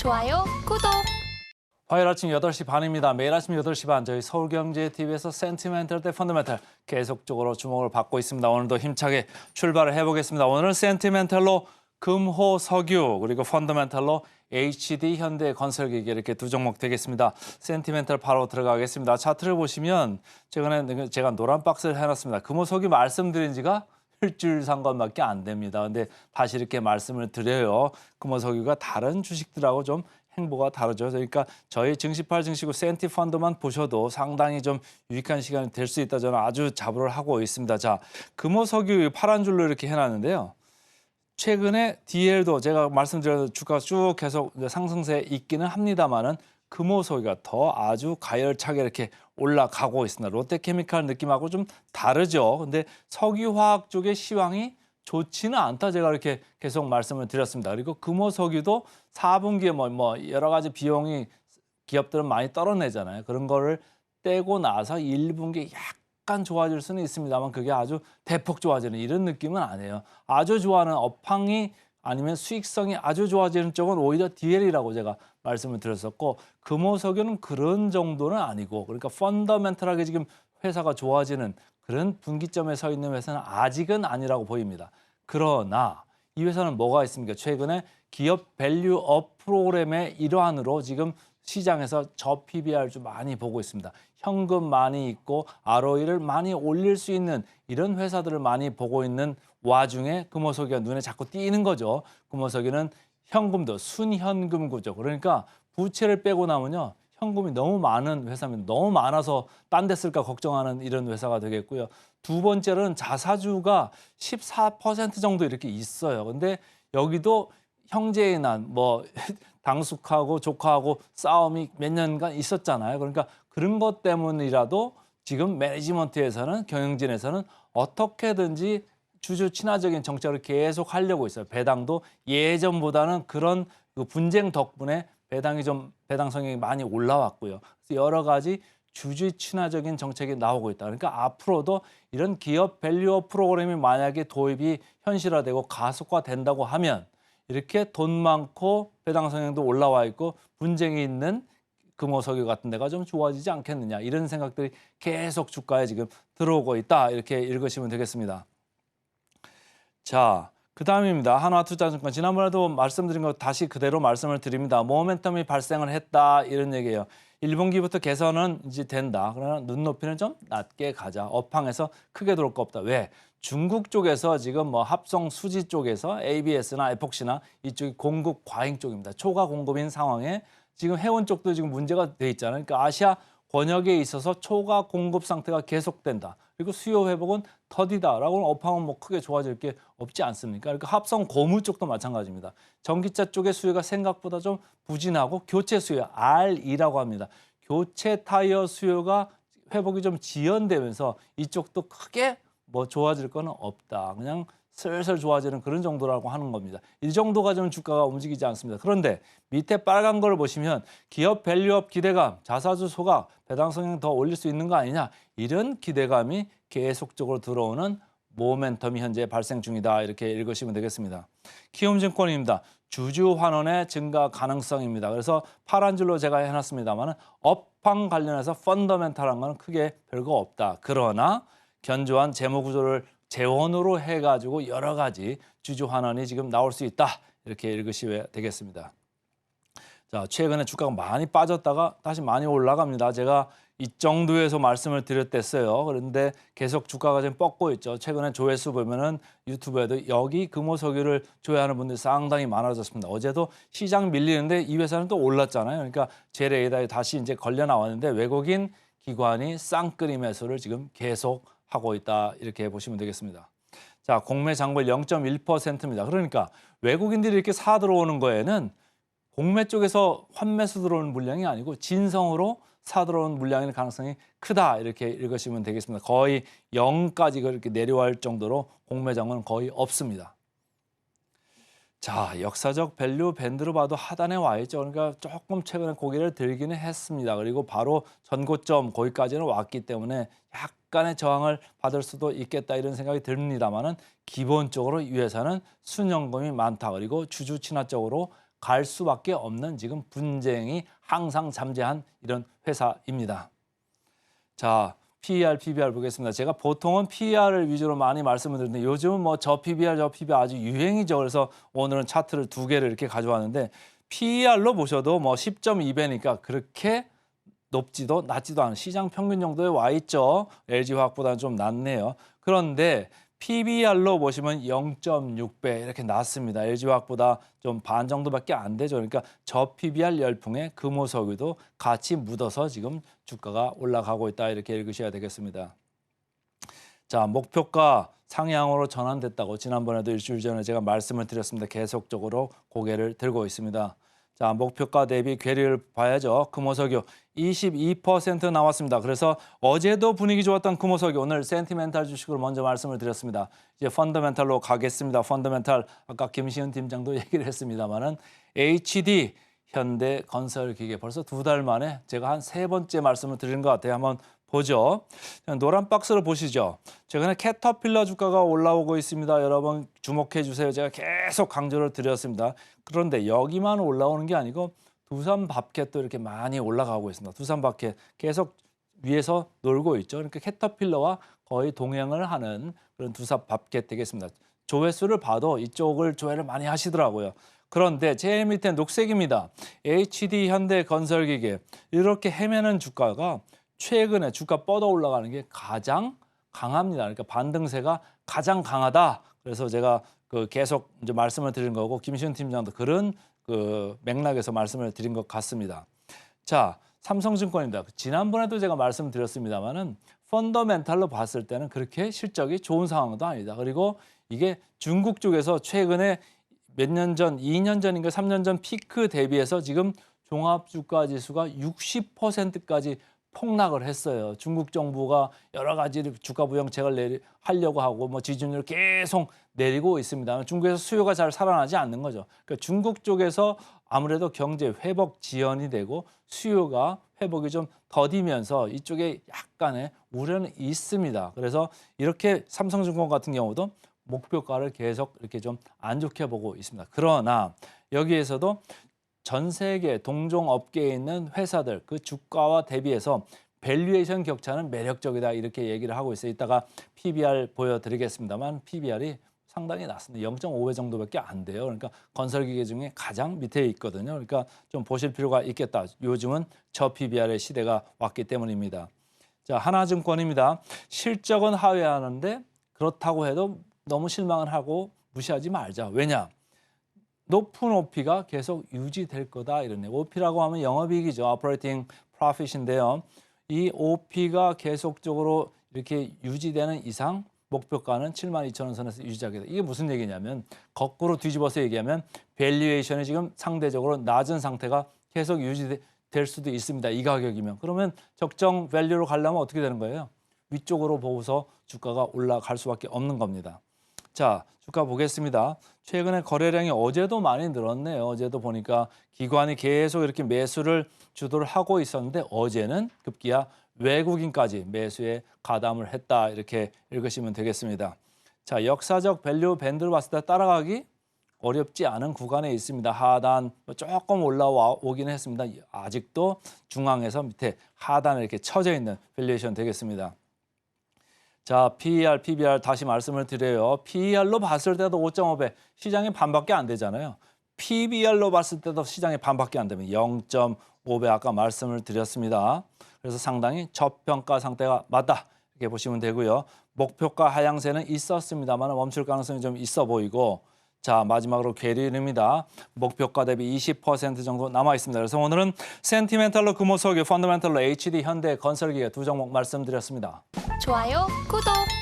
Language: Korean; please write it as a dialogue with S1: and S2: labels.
S1: 좋아요, 구독.
S2: 화요일 아침 8시 반입니다. 매일 아침 8시 반 저희 서울경제TV에서 센티멘털 대 펀더멘털 계속적으로 주목을 받고 있습니다. 오늘도 힘차게 출발을 해보겠습니다. 오늘은 센티멘털로 금호석유 그리고 펀더멘털로 HD 현대건설기기 이렇게 두 종목 되겠습니다. 센티멘털 바로 들어가겠습니다. 차트를 보시면 최근에 제가 노란 박스를 해놨습니다. 금호석유 말씀드린 지가 일주일 상관밖에 안 됩니다. 근데 다시 이렇게 말씀을 드려요. 금호석유가 다른 주식들하고 좀 행보가 다르죠. 그러니까 저희 증시8 증시구 센티 펀드만 보셔도 상당히 좀 유익한 시간이 될 수 있다 저는 아주 자부를 하고 있습니다. 자, 금호석유 파란 줄로 이렇게 해놨는데요. 최근에 DL도 제가 말씀드린 주가가 쭉 계속 상승세에 있기는 합니다만은 금호석유가 더 아주 가열차게 이렇게 올라가고 있습니다. 롯데케미칼 느낌하고 좀 다르죠. 근데 석유화학 쪽의 시황이 좋지는 않다 제가 이렇게 계속 말씀을 드렸습니다. 그리고 금호석유도 4분기에 뭐 여러 가지 비용이 기업들은 많이 떨어내잖아요. 그런 거를 떼고 나서 1분기에 약간 좋아질 수는 있습니다만 그게 아주 대폭 좋아지는 이런 느낌은 아니에요. 아주 좋아하는 업황이 아니면 수익성이 아주 좋아지는 쪽은 오히려 DL이라고 제가 말씀을 드렸었고 금호석유는 그런 정도는 아니고 그러니까 펀더멘털하게 지금 회사가 좋아지는 그런 분기점에 서 있는 회사는 아직은 아니라고 보입니다. 그러나 이 회사는 뭐가 있습니까? 최근에 기업 밸류업 프로그램의 일환으로 지금 시장에서 저 PBR 좀 많이 보고 있습니다. 현금 많이 있고 ROE를 많이 올릴 수 있는 이런 회사들을 많이 보고 있는 와중에 금호석유가 눈에 자꾸 띄는 거죠. 금호석유는 현금도 순현금 구조. 그러니까 부채를 빼고 나면요. 현금이 너무 많은 회사입니다. 너무 많아서 딴 데 쓸까 걱정하는 이런 회사가 되겠고요. 두 번째로는 자사주가 14% 정도 이렇게 있어요. 근데 여기도 형제의 난, 당숙하고 조카하고 싸움이 몇 년간 있었잖아요. 그러니까 그런 것 때문이라도 지금 매니지먼트에서는 경영진에서는 어떻게든지 주주 친화적인 정책을 계속 하려고 있어요. 배당도 예전보다는 그런 분쟁 덕분에 배당 성향이 많이 올라왔고요. 그래서 여러 가지 주주 친화적인 정책이 나오고 있다. 그러니까 앞으로도 이런 기업 밸류업 프로그램이 만약에 도입이 현실화되고 가속화된다고 하면 이렇게 돈 많고 배당 성향도 올라와 있고 분쟁이 있는 금호석유 같은 데가 좀 좋아지지 않겠느냐 이런 생각들이 계속 주가에 지금 들어오고 있다. 이렇게 읽으시면 되겠습니다. 자, 그 다음입니다. 한화투자증권 지난번에도 말씀드린 거 다시 그대로 말씀을 드립니다. 모멘텀이 발생을 했다 이런 얘기예요. 1분기부터 개선은 이제 된다. 그러나 눈높이는 좀 낮게 가자. 업황에서 크게 들어올 거 없다. 왜? 중국 쪽에서 지금 합성 수지 쪽에서 ABS나 에폭시나 이쪽이 공급 과잉 쪽입니다. 초과 공급인 상황에 지금 해운 쪽도 지금 문제가 돼 있잖아요. 그러니까 아시아 권역에 있어서 초과 공급 상태가 계속된다. 그리고 수요 회복은 더디다라고는 업황은 크게 좋아질 게 없지 않습니까? 그러니까 합성 고무 쪽도 마찬가지입니다. 전기차 쪽의 수요가 생각보다 좀 부진하고 교체 수요 RE라고 합니다. 교체 타이어 수요가 회복이 좀 지연되면서 이쪽도 크게 좋아질 거는 없다. 그냥 슬슬 좋아지는 그런 정도라고 하는 겁니다. 이 정도가 좀 주가가 움직이지 않습니다. 그런데 밑에 빨간 걸 보시면 기업 밸류업 기대감, 자사주 소각, 배당 성향 더 올릴 수 있는 거 아니냐 이런 기대감이 계속적으로 들어오는 모멘텀이 현재 발생 중이다. 이렇게 읽으시면 되겠습니다. 키움증권입니다. 주주 환원의 증가 가능성입니다. 그래서 파란 줄로 제가 해놨습니다만 업황 관련해서 펀더멘탈한 건 크게 별거 없다. 그러나 견조한 재무 구조를 재원으로 해가지고 여러 가지 주주 환원이 지금 나올 수 있다. 이렇게 읽으시면 되겠습니다. 자, 최근에 주가가 많이 빠졌다가 다시 많이 올라갑니다. 제가 이 정도에서 말씀을 드렸댔어요. 그런데 계속 주가가 지금 뻗고 있죠. 최근에 조회수 보면은 유튜브에도 여기 금호석유를 조회하는 분들이 상당히 많아졌습니다. 어제도 시장 밀리는데 이 회사는 또 올랐잖아요. 그러니까 재래에다 다시 이제 걸려 나왔는데 외국인 기관이 쌍끌이 매수를 지금 계속 하고 있다. 이렇게 보시면 되겠습니다. 자, 공매 장골 0.1%입니다. 그러니까 외국인들이 이렇게 사 들어오는 거에는 공매 쪽에서 환매수 들어오는 물량이 아니고 진성으로 사 들어오는 물량의 가능성이 크다. 이렇게 읽으시면 되겠습니다. 거의 0까지 이렇게 내려갈 정도로 공매 장골은 거의 없습니다. 자, 역사적 밸류 밴드로 봐도 하단에 와 있죠. 그러니까 조금 최근에 고개를 들기는 했습니다. 그리고 바로 전고점 거기까지는 왔기 때문에 약간의 저항을 받을 수도 있겠다 이런 생각이 듭니다만은 기본적으로 이 회사는 순연금이 많다. 그리고 주주 친화적으로 갈 수밖에 없는 지금 분쟁이 항상 잠재한 이런 회사입니다. 자, PER, PBR 보겠습니다. 제가 보통은 PER을 위주로 많이 말씀을 드리는데 요즘은 뭐 저 PBR, 저 PBR 아주 유행이죠. 그래서 오늘은 차트를 2개를 이렇게 가져왔는데 PER로 보셔도 뭐 10.2배니까 그렇게 높지도 낮지도 않은 시장 평균 정도에 와 있죠. LG화학보다는 좀 낮네요. 그런데 PBR로 보시면 0.6배 이렇게 낮습니다. LG화학보다 좀 반 정도밖에 안 되죠. 그러니까 저 PBR 열풍에 금호석유도 같이 묻어서 지금 주가가 올라가고 있다 이렇게 읽으셔야 되겠습니다. 자, 목표가 상향으로 전환됐다고 지난번에도 일주일 전에 제가 말씀을 드렸습니다. 계속적으로 고개를 들고 있습니다. 자, 목표가 대비 괴리를 봐야죠. 금호석유 22% 나왔습니다. 그래서 어제도 분위기 좋았던 금호석유 오늘 센티멘탈 주식으로 먼저 말씀을 드렸습니다. 이제 펀더멘탈로 가겠습니다. 펀더멘탈 아까 김시은 팀장도 얘기를 했습니다만은 HD 현대건설기계 벌써 2달 만에 제가 한 3번째 말씀을 드린 것 같아요. 한번 보죠. 노란 박스를 보시죠. 최근에 캐터필러 주가가 올라오고 있습니다. 여러분 주목해 주세요. 제가 계속 강조를 드렸습니다. 그런데 여기만 올라오는 게 아니고 두산밥켓도 이렇게 많이 올라가고 있습니다. 두산밥켓 계속 위에서 놀고 있죠. 그러니까 캐터필러와 거의 동행을 하는 그런 두산밥켓 되겠습니다. 조회수를 봐도 이쪽을 조회를 많이 하시더라고요. 그런데 제일 밑에 녹색입니다. HD 현대건설기계 이렇게 헤매는 주가가 최근에 주가 뻗어 올라가는 게 가장 강합니다. 그러니까 반등세가 가장 강하다. 그래서 제가 계속 이제 말씀을 드린 거고 김시훈 팀장도 그런 맥락에서 말씀을 드린 것 같습니다. 자, 삼성증권입니다. 지난번에도 제가 말씀드렸습니다만은 펀더멘탈로 봤을 때는 그렇게 실적이 좋은 상황도 아니다. 그리고 이게 중국 쪽에서 최근에 몇 년 전, 2년 전인가 3년 전 피크 대비해서 지금 종합주가지수가 60%까지 폭락을 했어요. 중국 정부가 여러 가지 주가 부양책을 하려고 하고 뭐 지준율을 계속 내리고 있습니다. 중국에서 수요가 잘 살아나지 않는 거죠. 그러니까 중국 쪽에서 아무래도 경제 회복 지연이 되고 수요가 회복이 좀 더디면서 이쪽에 약간의 우려는 있습니다. 그래서 이렇게 삼성증권 같은 경우도 목표가를 계속 이렇게 좀 안 좋게 보고 있습니다. 그러나 여기에서도 전 세계 동종 업계에 있는 회사들 그 주가와 대비해서 밸류에이션 격차는 매력적이다 이렇게 얘기를 하고 있어요. 이따가 PBR 보여드리겠습니다만 PBR이 상당히 낮습니다. 0.5배 정도밖에 안 돼요. 그러니까 건설기계 중에 가장 밑에 있거든요. 그러니까 좀 보실 필요가 있겠다. 요즘은 저 PBR의 시대가 왔기 때문입니다. 자, 하나증권입니다. 실적은 하회하는데 그렇다고 해도 너무 실망을 하고 무시하지 말자. 왜냐? 높은 OP가 계속 유지될 거다 이러네요. OP라고 하면 영업이익이죠. Operating Profit인데요. 이 OP가 계속적으로 이렇게 유지되는 이상 목표가는 72,000원 선에서 유지하겠다. 이게 무슨 얘기냐면 거꾸로 뒤집어서 얘기하면 밸류에이션이 지금 상대적으로 낮은 상태가 계속 유지될 수도 있습니다. 이 가격이면. 그러면 적정 밸류로 가려면 어떻게 되는 거예요? 위쪽으로 보고서 주가가 올라갈 수밖에 없는 겁니다. 자, 주가 보겠습니다. 최근에 거래량이 어제도 많이 늘었네요. 어제도 보니까 기관이 계속 이렇게 매수를 주도를 하고 있었는데 어제는 급기야 외국인까지 매수에 가담을 했다. 이렇게 읽으시면 되겠습니다. 자, 역사적 밸류 밴드를 봤을 때 따라가기 어렵지 않은 구간에 있습니다. 하단 조금 올라오긴 했습니다. 아직도 중앙에서 밑에 하단에 이렇게 쳐져 있는 밸류에이션 되겠습니다. 자, PER, PBR 다시 말씀을 드려요. PER로 봤을 때도 5.5배, 시장의 반밖에 안 되잖아요. PBR로 봤을 때도 시장의 반밖에 안 되면 0.5배 아까 말씀을 드렸습니다. 그래서 상당히 저평가 상태가 맞다 이렇게 보시면 되고요. 목표가 하향세는 있었습니다만 멈출 가능성이 좀 있어 보이고 자, 마지막으로 괴리입니다. 목표가 대비 20% 정도 남아 있습니다. 그래서 오늘은 센티멘탈로 금호석유, 펀더멘탈로 HD 현대건설기계 두 종목 말씀드렸습니다.
S1: 좋아요, 구독!